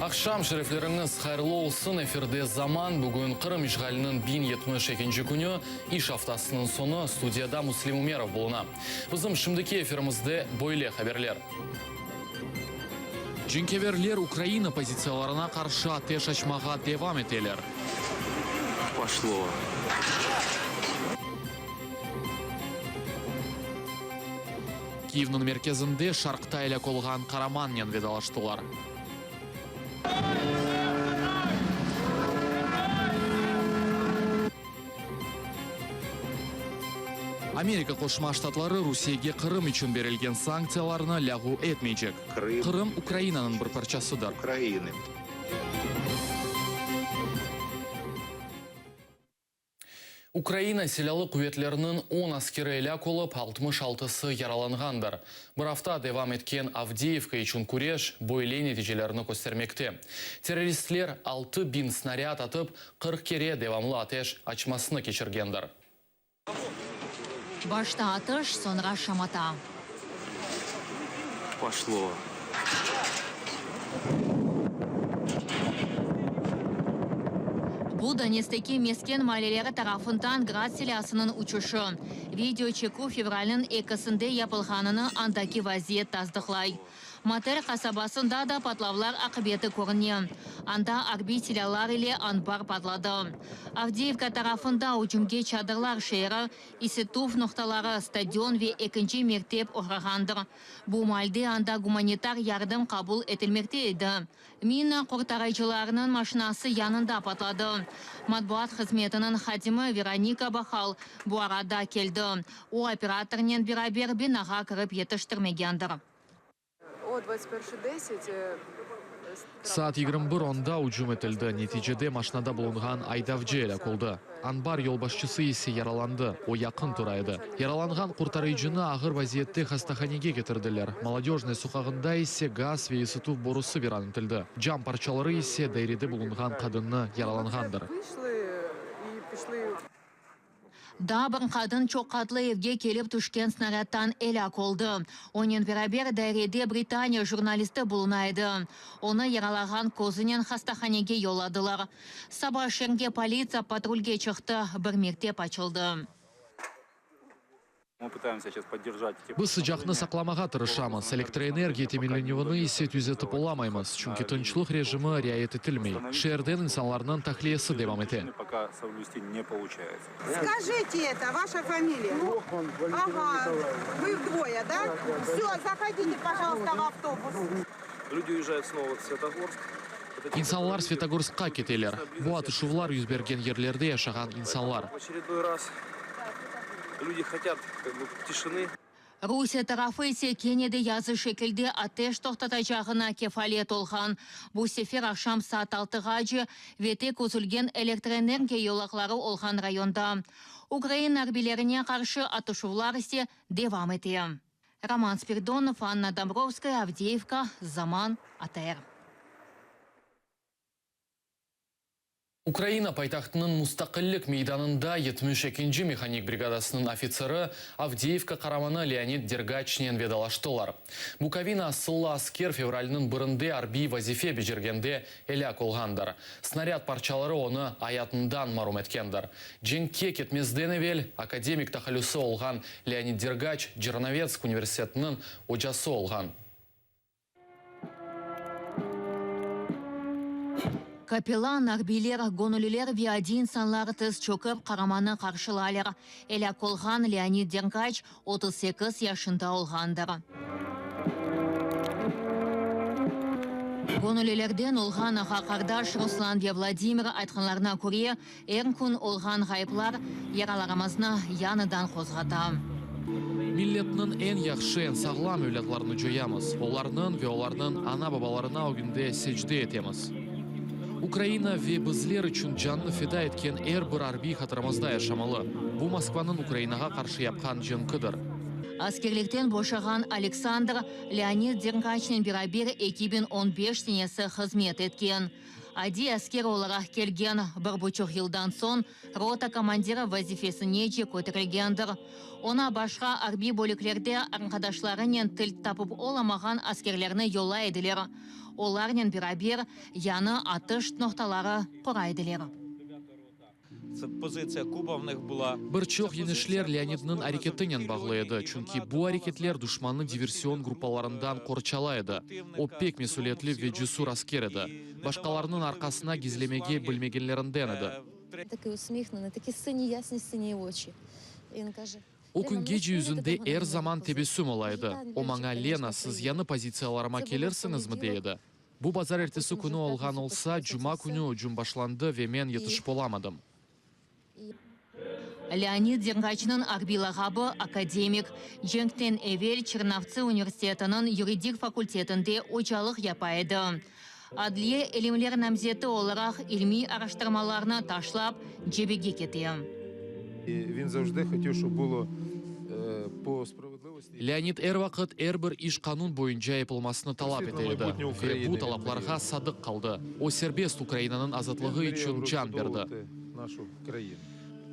Ақшам шерефлеріңіз қайырлы олсын. Эфирде заман. Бүгін Қырым ишғалінің 1072 күні иш аптасының соны студияда Муслим Умеров болуна. Біздің шымдеке эфирімізде бойле хаберлер. Джинкеверлер Украина позицияларына қаршы атеш ашмаға девам етелер. Пошло. Киевнің мерkezінде шарқта әлі қолған Қараманнен ведалаштылар. Америка Қосшама Штатлары Русияге Қырым үшін берілген санкцияларына лягу етмейчек. Қырым Украинаның бір парчасыдыр. Украина селялы куветлерінің 10 аскері ілі колып, 66-сы яраланғандар. Бір афта девам еткен Авдеевка үшін күреш бойле нәтижелеріні көстермекте. Террористлер 6 бин снаряд атып, 40 кере девамлы атеш ачмасыны кешіргендір. Башта атыш, sonra шамата. Пошло. Bu Donetsk'teki mesken mahalleleri tarafından Grad silasının uçuşu. Video çeku fevralın ekasında yapılğanını andaki vaziyet tasdiqlay. Mater kasabasında da patlavlar akıbeti görünüyor. Anda arbi silahlar ile anbar patladı. Avdiivka tarafında ucumge çadırlar şehri, isituf noktaları, stadion ve ikinci mektep uğrağandır. Bu malde anda humanitar yardım kabul edilmekteydi. Mina kurtarıcılarının maşinası yanında patladı. Matbuat hizmetinin hadimi Veronika Bahal bu arada geldi. O operatorla beraber binaga kirip yetiştirmegendir. Saat 21:10'da ucum etildi. Neticede maşinada bulungan Aydavcı ele koldu. Anbar yolbaşçısı ise yaralandı. O yakın turaydı. Yaralangan kurtarıcını ağır vaziyette hastahanege getirdiler. Молодежный suqağında ise gaz ve ısıtuf borusu viran etildi. Cam parçaları ise dairede bulungan kadını yaralangandır. Da bir kadın çok katlı evge kelip düşken snarattan elak oldu. Onun beraber dairede Britanya jurnalisti bulunaydı. Onu yaralagan kozinen hastahanege yolladılar. Sabah şerge politsiya patrulge çıktı. Bir mektep açıldı. Biz sıcakны сақламаға тырышамыз. Электроэнергия темелленуіні есе түзетіп оламаймыз, чүнки тынчылық режимі riayet etilmей. Шерден инсанларның тахлиясы девам ете. Скажите это, ваша фамилия? Ага, вы вдвое, да? Все, заходите, пожалуйста, в автобус. Люди уезжают снова в Светогорск. İnsanlar Svetogorsk'a keteler. Bu atışuvlar yüz bergen yerlerde yaşagan insanlar. В очередной раз люди хотят тишины. Rusya tarafı ise Kenya'da yazı şekilde ateş toxtatacağına kefalet olğan. Bu sefer akşam saat 6'gaca vete közülgen elektroenergiya yolakları olğan rayonda. Ukrayna harbilerine karşı atışuvlar ise devam ediyor. Roman Spiridonov, Anna Dombrovskaya, Avdiivka, Zaman, ATR. Украина пайтақтының мұстақыллік мейданында 72-ші механик бригадасының офицері Авдеевка қараманы Леонид Дергачнен ведалаштылар. Буковина сылла аскер февралінің бірінде арби вазифе бежергенде эляк олғандар. Снаряд парчалары оны аятындан марум еткендір. Женке кетмезден евел академик тахалюсы олған Леонид Дергач Жерновецк университетінің очасы олған. Капеллан, арбилер, гонолилер ve adi insanlar tez çöküp Karaman'ı karşılayır. Elak olğan Leonid Dergaç 38 yaşında olğandır. Gönüllülerden olğan ağa kardeş Ruslan ve Vladimir aytqanlarına göre erkun olğan gayıplar yaralarımızını yanıdan qozgata. Milletinin en yaxşı, en sağlam övladlarını joyamız. Onlarının ve onlarının ana babalarına o günde secde etemiz. Ukraina ve bizler için canını feda etken bir arbi hatırımızda yaşamalı. Bu Moskvanın Ukraynaga karşı yapkan jınkıdır. Askerlikten boşagan Aleksandr Leonid Dergaç'ın beraber 2015 senesi hizmet etken. Adi asker olarak kelgen 1,5 yıldan son rota komandiri vazifesine көтерілгендір. Ona başka arbi bölüklerde arkadaşlarının til tapıp olamagan askerlerini yolla edilir. Оларнен бирабер яны атыш ноқталары құрайдылер. Позиция Куба в них була. Bir çox yenişler Leonid'nin hareketinen bağlıydı. Çünkü bu hareketler düşmanın diversiyon gruppalarından korçalaydı. O pek mesuliyetli ve cesur asker idi. Başkalarının arkasına gizlemege bilmegenlerinden idi. Такий усміхнений, такі сині, ясні сині очі. І він каже: O gün gece yüzünde her zaman tebessüm olaydı. O bana Lena, siz yanı pozisiyalarıma gelirsiniz mi deydi. Bu bazar ertesi günü olgan olsa, Cuma günü hücum başlandı ve men yetişip olamadım. Leonid Дергачның арбилағабы академик. Женктен эвел Черновцы университетінің юридик факультетінде очалық япайды. Adliye elимлер намзеті оларақ ilmi araştırmalarını ташлап жебеге кетті. Він завжди хотів, щоб було по справедливості. Leonid her vaqt her bir iş kanun boyunca yapılmasını talap eteydi. Ve bu talaplarga sadık kaldı. O serbest Ukrayna'nın azatlığı için can verdi. Нашу країну.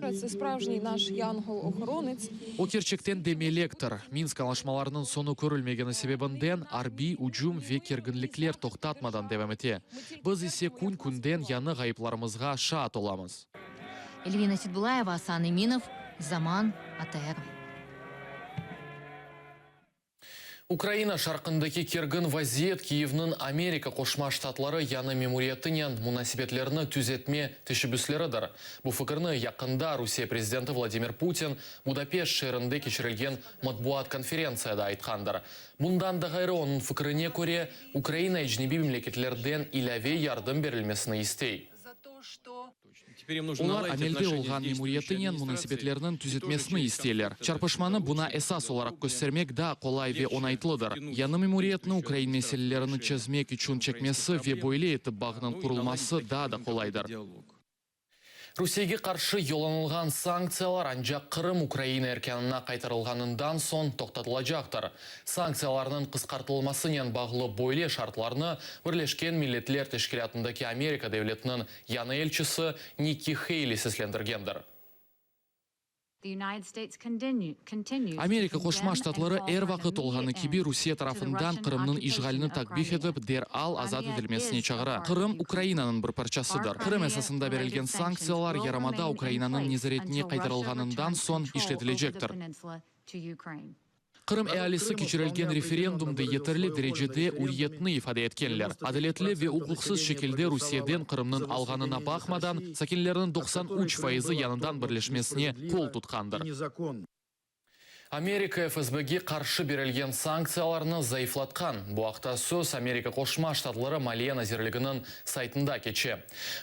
Це справжній наш янгол-охоронець. O gerçekten demelektir. Minsk anlaşmalarının sonu görülmegeni sebebinden harbi ucum ve kerginlikler toxtatmadan devam ete. Biz ise kun-kunden yanı gayıplarımızga şahat olamız. Эльвина Сидбулаева, Асан Иминов, Заман, АТР. Украина шарқындaki кергін вазиет Киевнің Америка Қошма Штатлары яны мемориятынен мунасибетлеріні түзетме тешібіслерідір. Бұл фікірні яқында Русия президенті Владимир Путин Будапешт шерінде кешірілген матбуат конференцияда айтқандыр. Мұндан да ғайры оның фікіріне көре Украина ежнеби мемлекетлерден иләве ярдым берілмесіні істей. Олар әмелде олған мемориятынен мунасибетлерінің түзетмесіні істейлер. Чарпышманы бұна esas olarak göstermek da kolay ve onaytılıdır. Yanı memoriятны Украин meselelerini çözmek için çekmesi ve böyle etip bağının kurulması daha da kolaydır. Rusiyaga qarşı yolanılgan sanksiyalar ancak Kırım Ukraina erkanına qaytarılganından son toxtatılacaktır. Sanksiyalarının qısqartılmasının bağlı böyle şartlarını Birleşken Milletler Teşkilatındaki Amerika devletinin yanı elçisi Nikki Haley seslendirgendir. Amerika Qoşma Ştatları er vaqt olğanı gibi Rusiya tarafından Kırım'ın işgalini takbih edip derhal azat edilmesine çağıra. Kırım Ukrayna'nın bir parçasıdır. Kırım esasında verilgen sanksiyalar yaramada Ukrayna'nın nezaretine qaytarılganından son işletilecektir. Kırım ehalisi keçirilgen referendumda yeterli derecede uriyetini ifade etkenler. Adaletli ve hukuksuz şekilde Rusiyadan Kırım'ın alganına bakmadan sakinlerin 93% yanından birleşmesine kol tutkandır. Amerika FSB'ге qarşı berilgen sanksiyalarını zayıflatkan. Bu haqda söz Amerika Qoşma Ştatları Maliye Nazirliginin saytında keçi.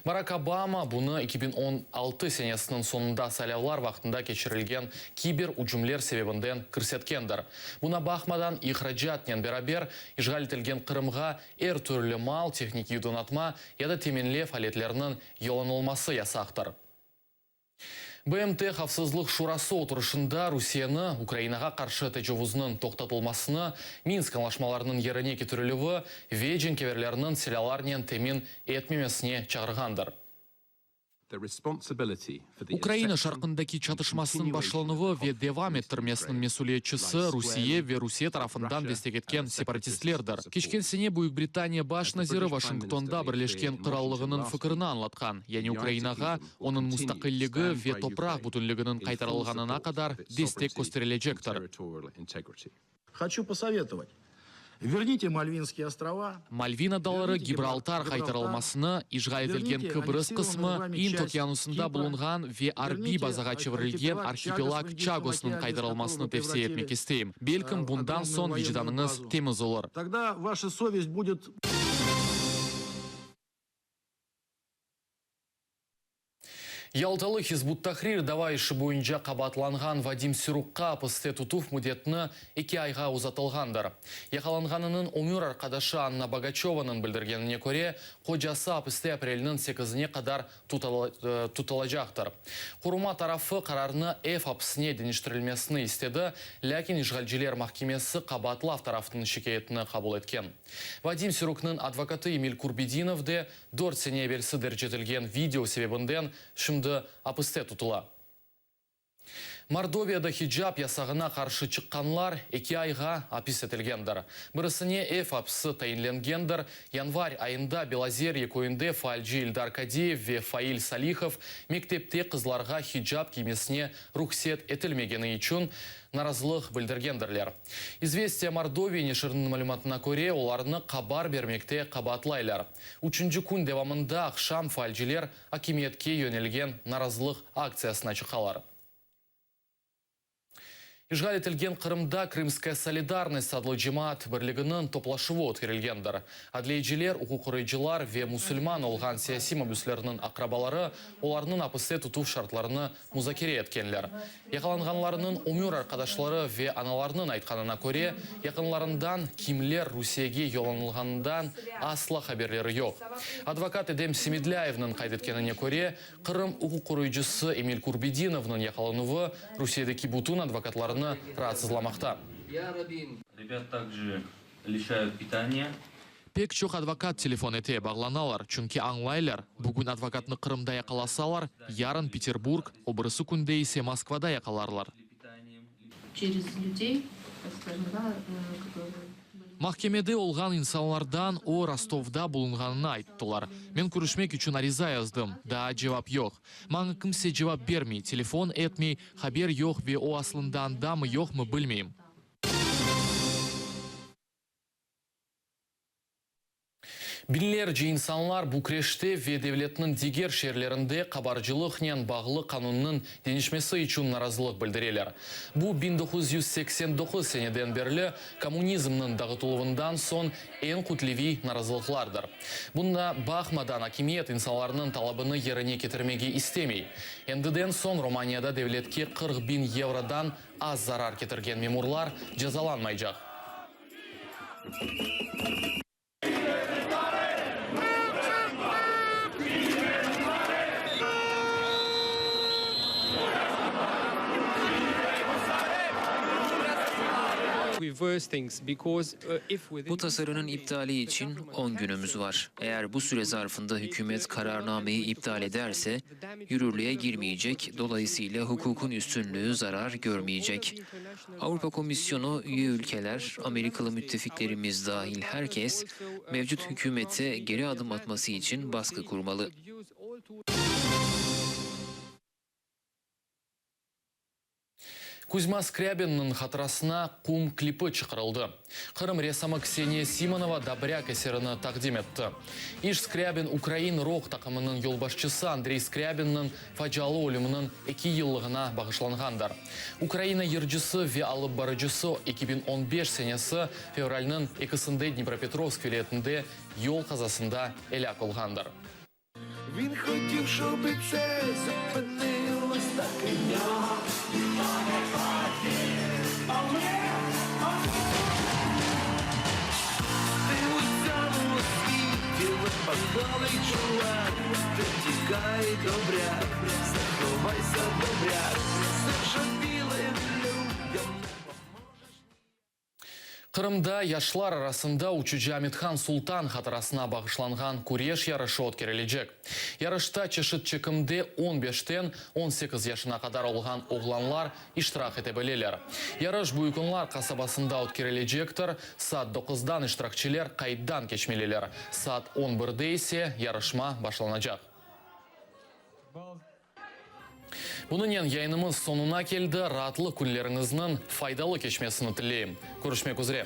Barack Obama bunu 2016 senesinin sonunda saylavlar vaqtında keçirilgen kiber ucumlar sebebinden kırsetkendir. Buna bakmadan ihracatnen beraber işgal etilgen Kırımga er türlü mal, texniki donatma ya da teminli faaliyetlerinin yolanılması yasaktır. БМТ Қавсызлық Шурасы отырышында Русияны Украинаға қаршы тәжавузның тоқтатылмасыны, Минск анlaşmalarının еріне кетірілігі, веджен кеверлерінің селяларнен темен етмемесіне çağırганdır. Ukrayna şarkındaki çatışmasının başlanığı ve devam ettirmesinin mesuliyetçisi Rusiya ve Rusiya tarafından destek etken separatistlerdir. Keçken sene Büyük Britaniya baş naziri Washington'da Birleşken Krallığının fikrini anlatkan. Yani Ukraynaga onun müstakilliği ve toprak bütünlüğünün qaytarılganına kadar destek gösterilecektir. Хочу посоветовать. Верните Мальвинские острова. Malvin adaları Gibraltar qaytarılmasını, işgal edilgen Kıbrıs kısmı, Hind okyanusunda bulungan ve Arbi bazaga çevirilgen arxipelag Chagos'nun qaytarılmasını tavsiye etmek isteyim. Belkim bundan son vicdanınız temiz olur. Тогда ваша совесть будет... Ялталы Хизбут Тахрир давайшы бойынша қабатланған Вадим Сюрукқа пысты тұтуф мүдетіні 2 айға ұзатылғандар. Яқаланғанының өмір арқадашы Анна Богачеваның білдіргеніне көре, қожасы апысты апрелінің 8-не қадар тұтылажақтыр. Құрума тарафы қарарыны F апысыне денештірілмесіні істеді, ләкин işgalciler mahkemesi Қабатлав тарафтың шекетіні қабыл еткен. Вадим Сюрукның адвокаты Эмиль Курбединов де 4 сене берсі дәржетілген видео себебінден шымды апысты тұтыла. Мордовияда хиджаб ясағына қаршы шыққанлар 2 айға апис етілгендір. Бірісіне F апысы тайынленгендір. Январь айында Белозерье көйінде Фальджи Ильдар Кадиев ве Фаиль Салихов мектепте қызларға хиджаб кимесіне рұқсет етілмегені үшін наразылық білдіргендірлер. Известия Мордовия нешірінің мәліметіне көре, оларны қабар бермекте қабатлайлар. Үшінші күн девамында ақшам фальджилер акимиетке йөнелген наразылық акциясына чықалар. Ишғал етілген Қырымда Крымская солидарность адлы жемаат бірлігінің топлашуы өткерілгендір. Адлейджілер, ұқуқырыйджылар ве мұсылман олған сияси мөбіслерінің ақрабалары оларының апысы тұту шартларыны музакере еткенлер. Яқаланғанларының өмір арқадашлары ве аналарының айтқанына көре, яқынларындан кимлер Русияге йоланылғанынан асла хаберлері жоқ. Адвокат Эдем Семедляевның қайдеткеніне көре, Қырым ұқуқырыйджысы Эмиль Курбединовның яқалануы Русиядегі бутын адвокатларының рассызламақта. Ребят также лишают питания. Пек чоқ адвокат телефон ете бағланалар, чүнки аңлайлар. Бүгін адвокатны Қырымда яқаласалар, ярын Петербург, обырысы күнде есе Москвада яқаларлар. Через людей, скажем, да, которые... Махкемеде олған инсанлардан о Ростовда болынғанына айттылар. Мен көрішмек үшін ариза яздым, да жевап жоқ. Маңы кімсе жевап бермей, телефон етмей, хабер жоқ ве о аслындан дамы жоқ мы білмейм. Биллер же инсанлар Букреште ве девлетінің дигер шерлерінде қабаржылықнен бағылы қанунның денішмесі үшін наразылық білдірелер. Бұл 1989 сенеден берлі коммунизмның дағытылуындан сон ең құтлеви наразылықлардыр. Бұнда бақмадан акимиет инсанларының талабыны еріне кетірмеге істемей. Ендіден сон Романияда девлетке 40.000 евродан аз зарар кетірген мемурлар жазаланмайжақ. Bu tasarının iptali için 10 günümüz var. Eğer bu süre zarfında hükümet kararnameyi iptal ederse yürürlüğe girmeyecek, dolayısıyla hukukun üstünlüğü zarar görmeyecek. Avrupa Komisyonu, üye ülkeler, Amerikalı müttefiklerimiz dahil herkes mevcut hükümete geri adım atması için baskı kurmalı. Кузьма Скрябинның қатырасына құм клипі чықырылды. Қырым ресамы Ксения Симонова добряк әсеріні тақдим етті. Иш Скрябин Украин роқ тақымының елбашчысы Андрей Скрябинның фажалы өлімінің 2 еллығына бағышланғандар. Украина ерджісі ве алып барыжысы 2015 сенесі февральның 2-сінде Днепропетровск велетінде ел қазасында әлі қолғандар. Він хотів, щоб це зупинилось так і дня. Ти у цьому світі випадковий чувак, ти тікай добряк, заховайся добряк, заржавілим людям. Қырымда яшлар арасында Учуджа Амитхан Султан қатырасына бағышланған күреш ярышы өткерілежек. Ярышта чешіт чекімде 15-тен 18 яшына қадар олған оғланлар иштирак ете білелер. Ярыш бұйкынлар қасабасында өткерілежектір, саат 9-дан иштиракчилер қайдан кечмелелер. Саат 11-де есе ярышма башланacak. Бұнымен яйнымыз сонуна келді, ратлы күнлеріңіздің файдалы кешмесіні тілейім. Көрішмек үзре.